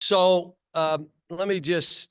So let me just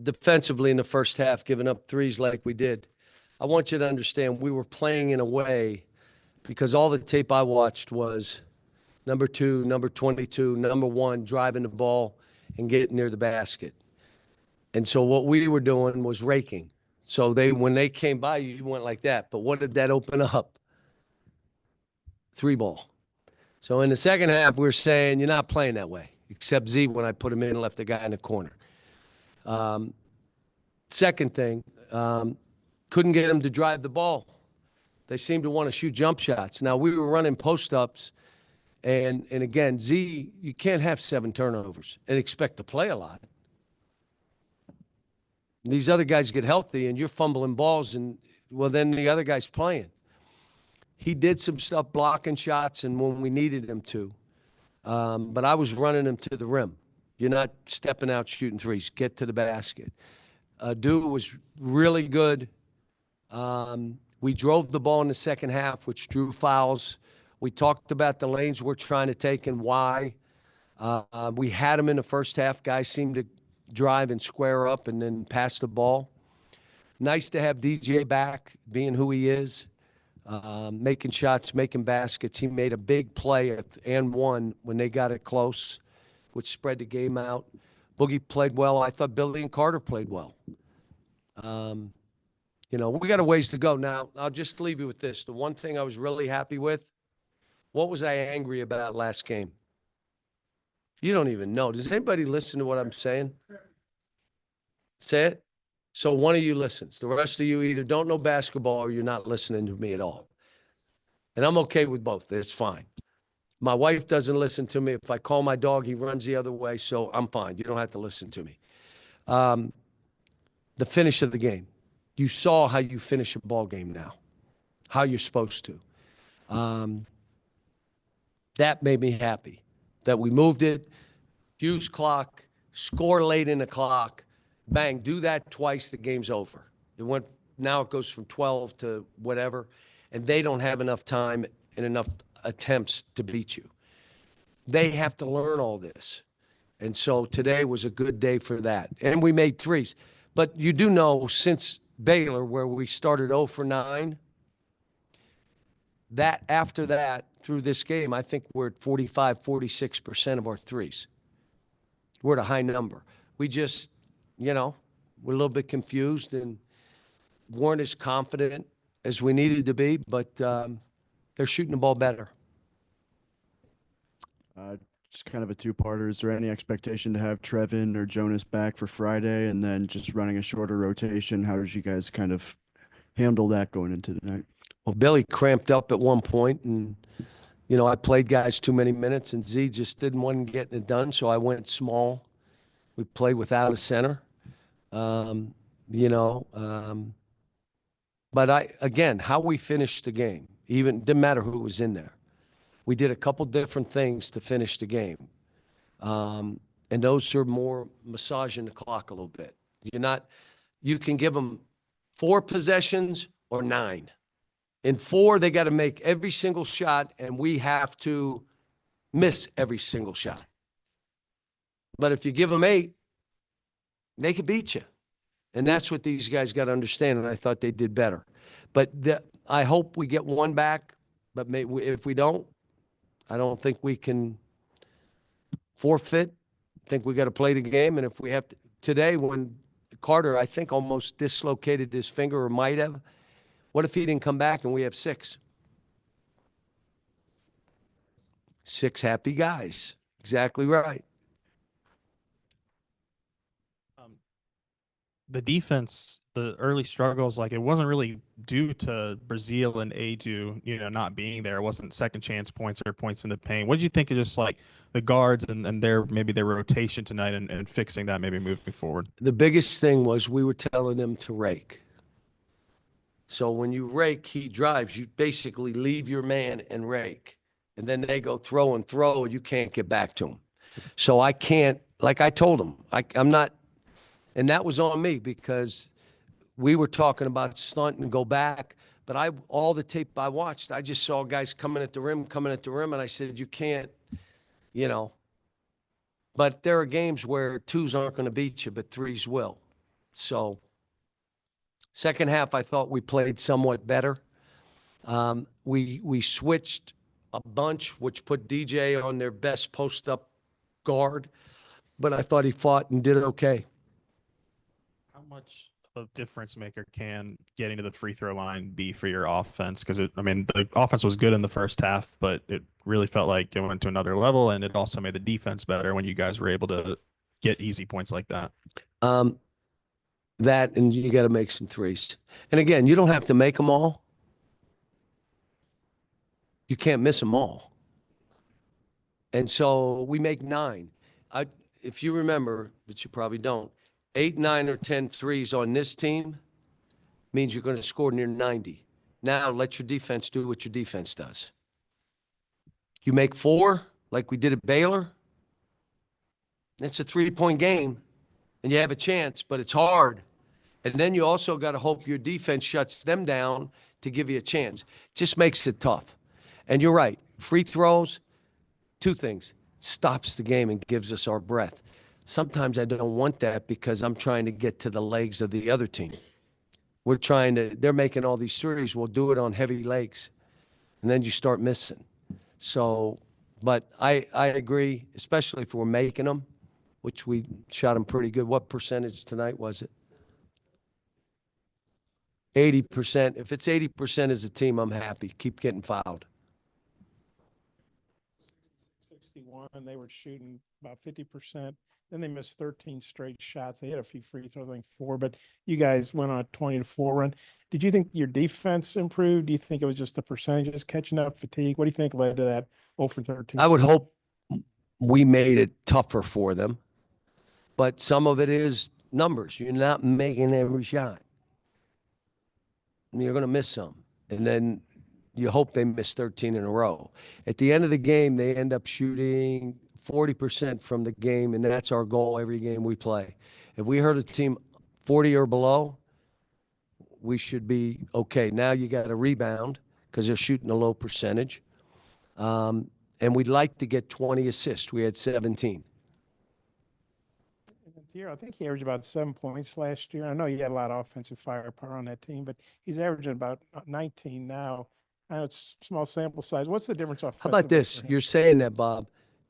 defensively in the first half, giving up threes like we did. I want you to understand we were playing in a way because all the tape I watched was number 2, number 22, number 1 driving the ball and getting near the basket. And so what we were doing was raking. So when they came by you went like that. But what did that open up? 3 ball. So in the second half, we're saying you're not playing that way, except Z when I put him in and left the guy in the corner. Second thing, couldn't get him to drive the ball. They seemed to want to shoot jump shots. Now, we were running post-ups, and again, Z, you can't have 7 turnovers and expect to play a lot. These other guys get healthy, and you're fumbling balls, and, well, then the other guy's playing. He did some stuff blocking shots and when we needed him to. But I was running him to the rim. You're not stepping out shooting threes. Get to the basket. Dude was really good. We drove the ball in the second half, which drew fouls. We talked about the lanes we're trying to take and why. We had them in the first half. Guys seemed to drive and square up and then pass the ball. Nice to have DJ back, being who he is. Making shots, making baskets. He made a big play and one when they got it close, which spread the game out. Boogie played well. I thought Billy and Carter played well. We got a ways to go. Now, I'll just leave you with this. The one thing I was really happy with, what was I angry about last game? You don't even know. Does anybody listen to what I'm saying? Say it. So one of you listens. The rest of you either don't know basketball or you're not listening to me at all. And I'm okay with both. It's fine. My wife doesn't listen to me. If I call my dog, he runs the other way, so I'm fine. You don't have to listen to me. The finish of the game. You saw how you finish a ball game now, how you're supposed to. That made me happy, that we moved it, use clock, score late in the clock, bang, do that twice, the game's over. Now it goes from 12 to whatever, and they don't have enough time and enough attempts to beat you. They have to learn all this. And so today was a good day for that. And we made threes. But you do know since Baylor, where we started 0 for 9, that after that, through this game, I think we're at 45, 46% of our threes. We're at a high number. We just, we're a little bit confused and weren't as confident as we needed to be, but they're shooting the ball better. Just kind of a two-parter. Is there any expectation to have Trevin or Jonas back for Friday and then just running a shorter rotation? How did you guys kind of handle that going into the night? Well, Billy cramped up at one point, and, I played guys too many minutes, and Z just wasn't getting it done, so I went small. We played without a center, But again, how we finished the game, didn't matter who was in there. We did a couple different things to finish the game. And those are more massaging the clock a little bit. You can give them 4 possessions or 9. In 4, they got to make every single shot, and we have to miss every single shot. But if you give them 8, they could beat you. And that's what these guys got to understand, and I thought they did better. But I hope we get one back, but if we don't, I don't think we can forfeit. I think we got to play the game, and if we have to, today when Carter, I think, almost dislocated his finger or might have, what if he didn't come back and we have 6? 6 happy guys. Exactly right. The defense, the early struggles, it wasn't really due to Brazil and Adu, not being there. It wasn't second chance points or points in the paint. What did you think of just the guards and their rotation tonight and fixing that, maybe moving forward? The biggest thing was we were telling them to rake. So when you rake, he drives, you basically leave your man and rake. And then they go throw and throw, and you can't get back to him. So I can't, like I told him, I'm not. And that was on me because we were talking about stunt and go back. But all the tape I watched, I just saw guys coming at the rim, and I said, you can't you know. But there are games where twos aren't going to beat you, but threes will. So second half, I thought we played somewhat better. We switched a bunch, which put DJ on their best post-up guard, but I thought he fought and did okay. How much of a difference maker can getting to the free throw line be for your offense? Because I mean, the offense was good in the first half, but it really felt like it went to another level, and it also made the defense better when you guys were able to get easy points like that. That, and you got to make some threes. And again, you don't have to make them all. You can't miss them all. And so we make 9. If you remember, but you probably don't, 8, 9, or 10 threes on this team means you're going to score near 90. Now let your defense do what your defense does. You make 4, like we did at Baylor, it's a 3-point game, and you have a chance, but it's hard. And then you also got to hope your defense shuts them down to give you a chance. It just makes it tough. And you're right. Free throws, 2 things. Stops the game and gives us our breath. Sometimes I don't want that because I'm trying to get to the legs of the other team. They're making all these threes. We'll do it on heavy legs. And then you start missing. So, but I agree, especially if we're making them, which we shot them pretty good. What percentage tonight was it? 80%. If it's 80% as a team, I'm happy. Keep getting fouled. 61, they were shooting about 50%. Then they missed 13 straight shots. They had a few free throws, I think 4, but you guys went on a 20-4 run. Did you think your defense improved? Do you think it was just the percentages catching up, fatigue? What do you think led to that 0 for 13? I would hope we made it tougher for them, but some of it is numbers. You're not making every shot. You're going to miss some. And then you hope they miss 13 in a row. At the end of the game, they end up shooting 40% from the game, and that's our goal every game we play. If we hurt a team 40 or below, we should be okay. Now you got to rebound because they're shooting a low percentage. And we'd like to get 20 assists. We had 17. I think he averaged about 7 points last year. I know you had a lot of offensive firepower on that team, but he's averaging about 19 now. I know it's small sample size. What's the difference offensively? How about this? You're saying that, Bob,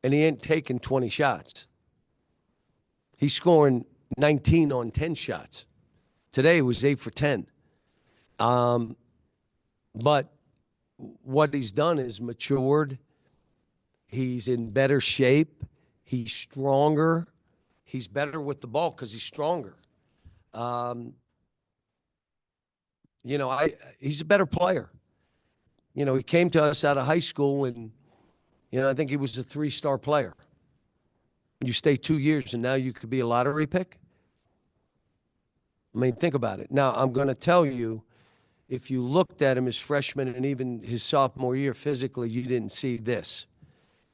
and he ain't taking 20 shots. He's scoring 19 on 10 shots. Today it was 8 for 10. But what he's done is matured. He's in better shape. He's stronger. He's better with the ball because he's stronger. He's a better player. He came to us out of high school, and, I think he was a 3-star player. You stay 2 years, and now you could be a lottery pick? I mean, think about it. Now, I'm going to tell you, if you looked at him as freshman and even his sophomore year physically, you didn't see this.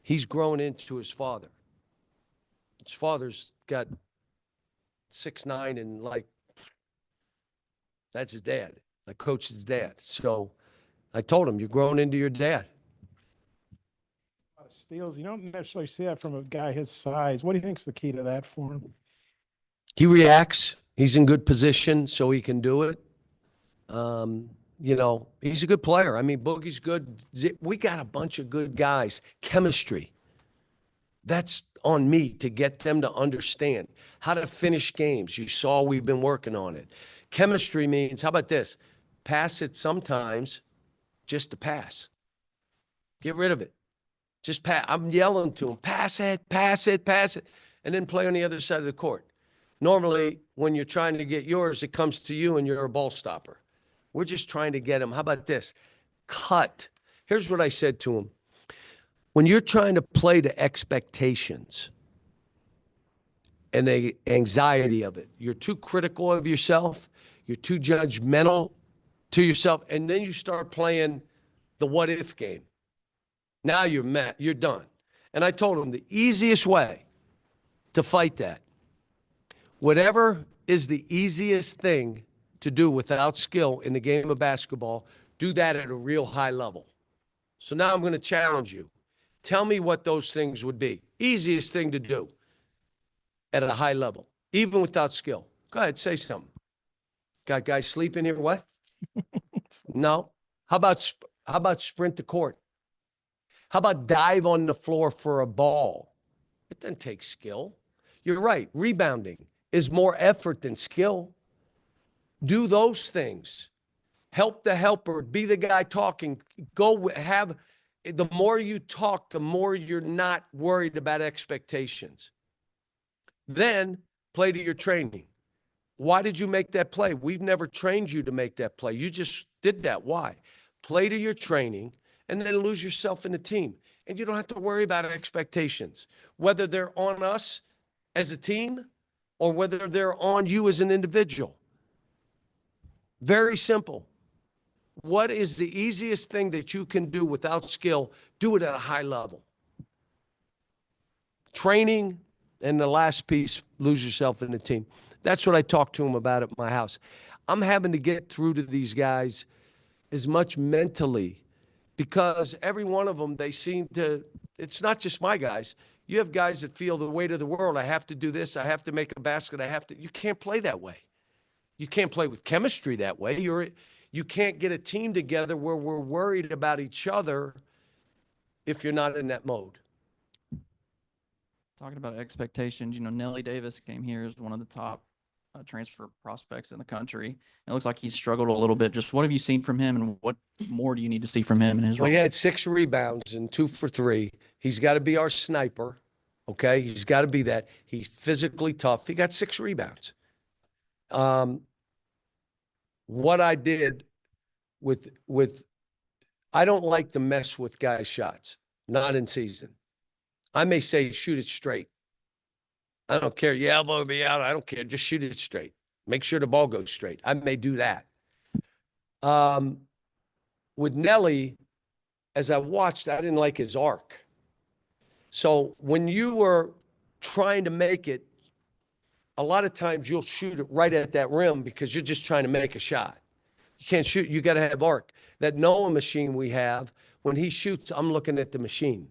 He's grown into his father. His father's got 6'9", and that's his dad. I coached his dad. So I told him, you're growing into your dad. A lot of steals. You don't necessarily see that from a guy his size. What do you think is the key to that for him? He reacts. He's in good position, so he can do it. He's a good player. I mean, Boogie's good. We got a bunch of good guys. Chemistry. That's on me to get them to understand how to finish games. You saw we've been working on it. Chemistry means, how about this? Pass it sometimes just to pass. Get rid of it. Just pass. I'm yelling to him, pass it, pass it, pass it, and then play on the other side of the court. Normally, when you're trying to get yours, it comes to you and you're a ball stopper. We're just trying to get him. How about this? Cut. Here's what I said to him. When you're trying to play to expectations and the anxiety of it, you're too critical of yourself, you're too judgmental to yourself, and then you start playing the what-if game. Now you're mad. You're done. And I told him the easiest way to fight that, whatever is the easiest thing to do without skill in the game of basketball, do that at a real high level. So now I'm going to challenge you. Tell me what those things would be. Easiest thing to do at a high level, even without skill. Go ahead, say something. Got guys sleeping here? What? No. How about sprint the court? How about dive on the floor for a ball? It doesn't take skill. You're right. Rebounding is more effort than skill. Do those things. Help the helper. Be the guy talking. The more you talk, the more you're not worried about expectations. Then play to your training. Why did you make that play? We've never trained you to make that play. You just did that. Why? Play to your training and then lose yourself in the team. And you don't have to worry about expectations, whether they're on us as a team or whether they're on you as an individual. Very simple. What is the easiest thing that you can do without skill? Do it at a high level. Training, and the last piece, lose yourself in the team. That's what I talked to him about at my house. I'm having to get through to these guys as much mentally because every one of them, they seem to, it's not just my guys. You have guys that feel the weight of the world. I have to do this. I have to make a basket. You can't play that way. You can't play with chemistry that way. You can't get a team together where we're worried about each other if you're not in that mode. Talking about expectations, Nelly Davis came here as one of the top transfer prospects in the country. It looks like he's struggled a little bit. Just what have you seen from him, and what more do you need to see from him in his Well, role? he had 6 rebounds and 2 for 3. He's got to be our sniper, okay? He's got to be that. He's physically tough. He got 6 rebounds. What I did with I don't like to mess with guys' shots, not in season. I may say, shoot it straight. I don't care. You elbow me out. I don't care. Just shoot it straight. Make sure the ball goes straight. I may do that. With Nelly, as I watched, I didn't like his arc. So when you were trying to make it, a lot of times you'll shoot it right at that rim because you're just trying to make a shot. You can't shoot. You got to have arc. That Noah machine we have, when he shoots, I'm looking at the machine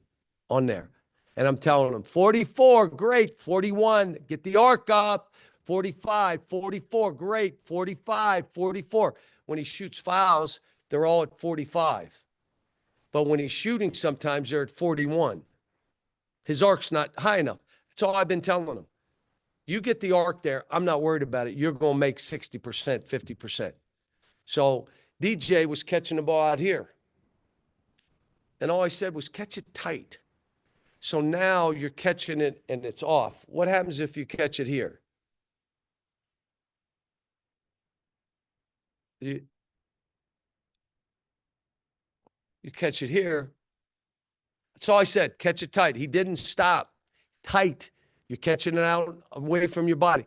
on there. And I'm telling him, 44, great. 41, get the arc up. 45, 44, great. 45, 44. When he shoots fouls, they're all at 45. But when he's shooting, sometimes they're at 41. His arc's not high enough. That's all I've been telling him. You get the arc there, I'm not worried about it. You're going to make 60%, 50%. So DJ was catching the ball out here. And all I said was catch it tight. So now you're catching it and it's off. What happens if you catch it here? You catch it here. That's all I said. Catch it tight. He didn't stop. Tight. You're catching it out away from your body.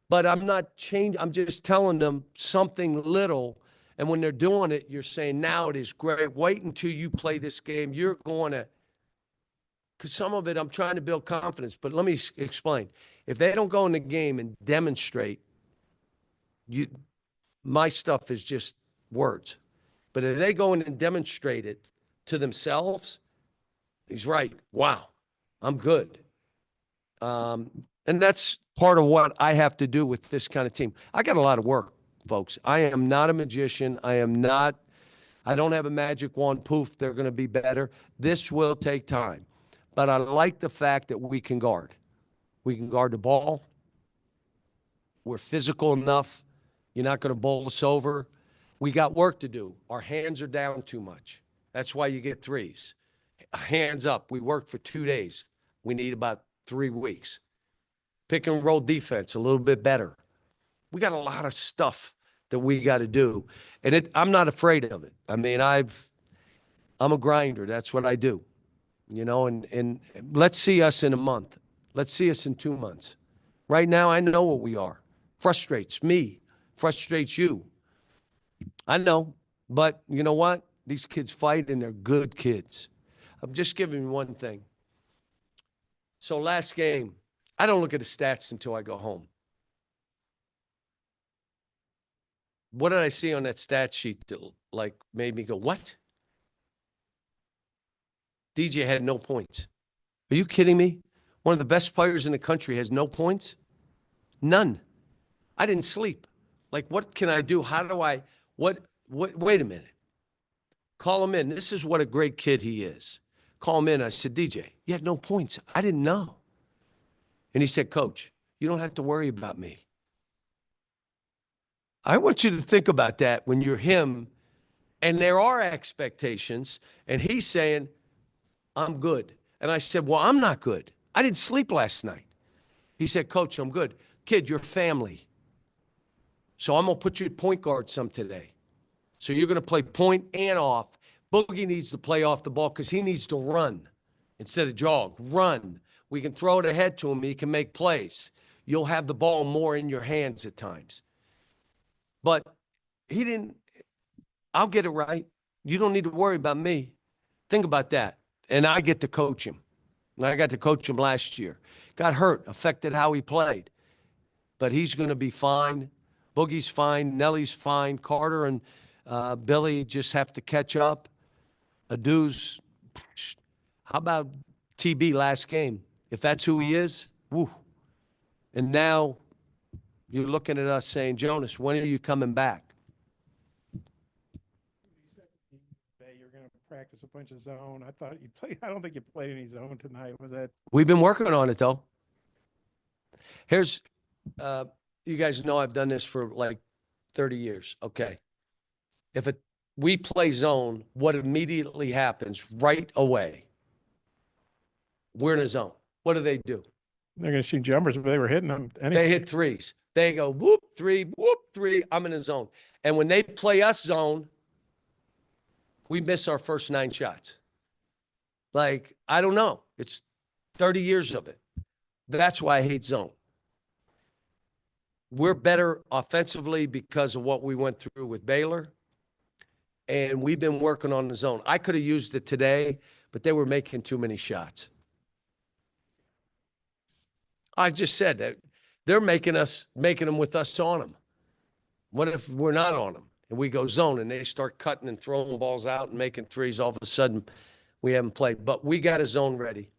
But I'm not changing. I'm just telling them something little. And when they're doing it, you're saying, now it is great. Wait until you play this game. You're going to, because some of it, I'm trying to build confidence. But let me explain. If they don't go in the game and demonstrate, my stuff is just words. But if they go in and demonstrate it to themselves, he's right. Wow, I'm good. And that's part of what I have to do with this kind of team. I got a lot of work, folks. I am not a magician. I don't have a magic wand. Poof, they're going to be better. This will take time. But I like the fact that we can guard. We can guard the ball. We're physical enough. You're not going to bowl us over. We got work to do. Our hands are down too much. That's why you get threes. Hands up. We worked for 2 days. We need about 3 weeks. Pick and roll defense a little bit better. We got a lot of stuff that we got to do. And I'm not afraid of it. I mean, I'm a grinder. That's what I do. And let's see us in a month. Let's see us in 2 months. Right now, I know what we are. Frustrates me. Frustrates you. I know. But you know what? These kids fight, and they're good kids. I'm just giving you one thing. So last game, I don't look at the stats until I go home. What did I see on that stat sheet that made me go, what? DJ had no points. Are you kidding me? One of the best players in the country has no points? None. I didn't sleep. Like, what can I do? How do I, wait a minute. Call him in. This is what a great kid he is. Call him in. I said, DJ, you had no points. I didn't know. And he said, Coach, you don't have to worry about me. I want you to think about that when you're him and there are expectations and he's saying, I'm good. And I said, well, I'm not good. I didn't sleep last night. He said, Coach, I'm good. Kid, you're family. So I'm going to put you at point guard some today. So you're going to play point and off. Boogie needs to play off the ball because he needs to run instead of jog. Run. We can throw it ahead to him. He can make plays. You'll have the ball more in your hands at times. But he didn't. I'll get it right. You don't need to worry about me. Think about that. And I get to coach him. And I got to coach him last year. Got hurt, affected how he played. But he's going to be fine. Boogie's fine. Nellie's fine. Carter and Billy just have to catch up. Adu's, how about TB last game? If that's who he is, woo. And now you're looking at us saying, Jonas, when are you coming back? You're going to practice a bunch of zone. I thought you played. I don't think you played any zone tonight. Was that? We've been working on it, though. Here's, you guys know I've done this for like 30 years. Okay. If we play zone, what immediately happens right away? We're in a zone. What do? They're going to shoot jumpers, but they were hitting them. They hit threes. They go whoop, three, I'm in a zone. And when they play us zone, we miss our first 9 shots. Like, I don't know. It's 30 years of it. That's why I hate zone. We're better offensively because of what we went through with Baylor. And we've been working on the zone. I could have used it today, but they were making too many shots. I just said that they're making them with us on them. What if we're not on them and we go zone and they start cutting and throwing balls out and making threes? All of a sudden, we haven't played, but we got a zone ready.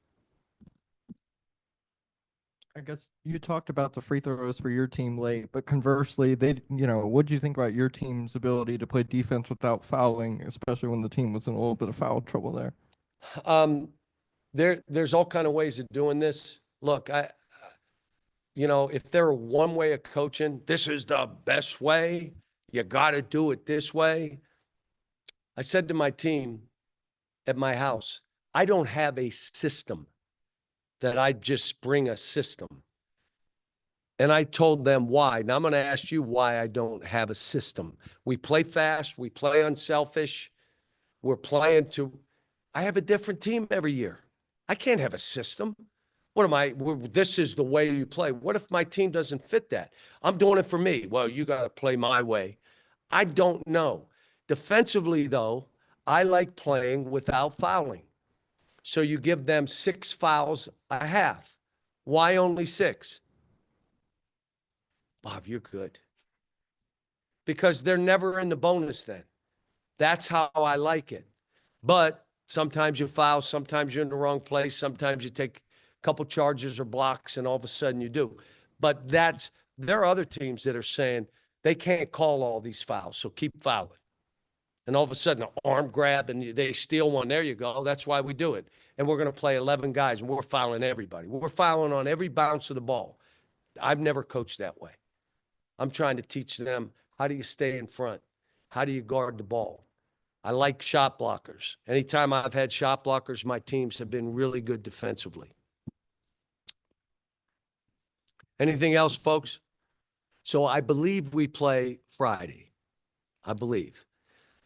I guess you talked about the free throws for your team late, but conversely, what do you think about your team's ability to play defense without fouling, especially when the team was in a little bit of foul trouble there? There's all kind of ways of doing this. Look, if there were one way of coaching, this is the best way. You got to do it this way. I said to my team at my house, I don't have a system that I just bring a system. And I told them why. Now I'm going to ask you why I don't have a system. We play fast. We play unselfish. We're playing I have a different team every year. I can't have a system. This is the way you play. What if my team doesn't fit that? I'm doing it for me. Well, you got to play my way. I don't know. Defensively, though, I like playing without fouling. So you give them 6 fouls a half. Why only 6? Bob, you're good. Because they're never in the bonus then. That's how I like it. But sometimes you foul, sometimes you're in the wrong place, sometimes you take a couple charges or blocks, and all of a sudden you do. But there are other teams that are saying they can't call all these fouls, so keep fouling. And all of a sudden, an arm grab, and they steal one. There you go. That's why we do it. And we're going to play 11 guys, and we're fouling everybody. We're fouling on every bounce of the ball. I've never coached that way. I'm trying to teach them, how do you stay in front? How do you guard the ball? I like shot blockers. Anytime I've had shot blockers, my teams have been really good defensively. Anything else, folks? So I believe we play Friday. I believe.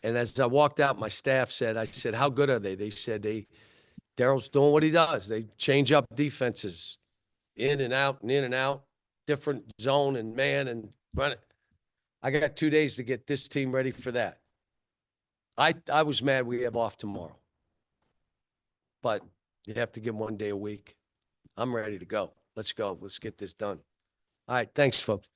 And as I walked out, my staff said, I said, how good are they? They said, Daryl's doing what he does. They change up defenses in and out and in and out, different zone and man and run it. I got 2 days to get this team ready for that. I was mad we have off tomorrow. But you have to give them 1 day a week. I'm ready to go. Let's go. Let's get this done. All right. Thanks, folks.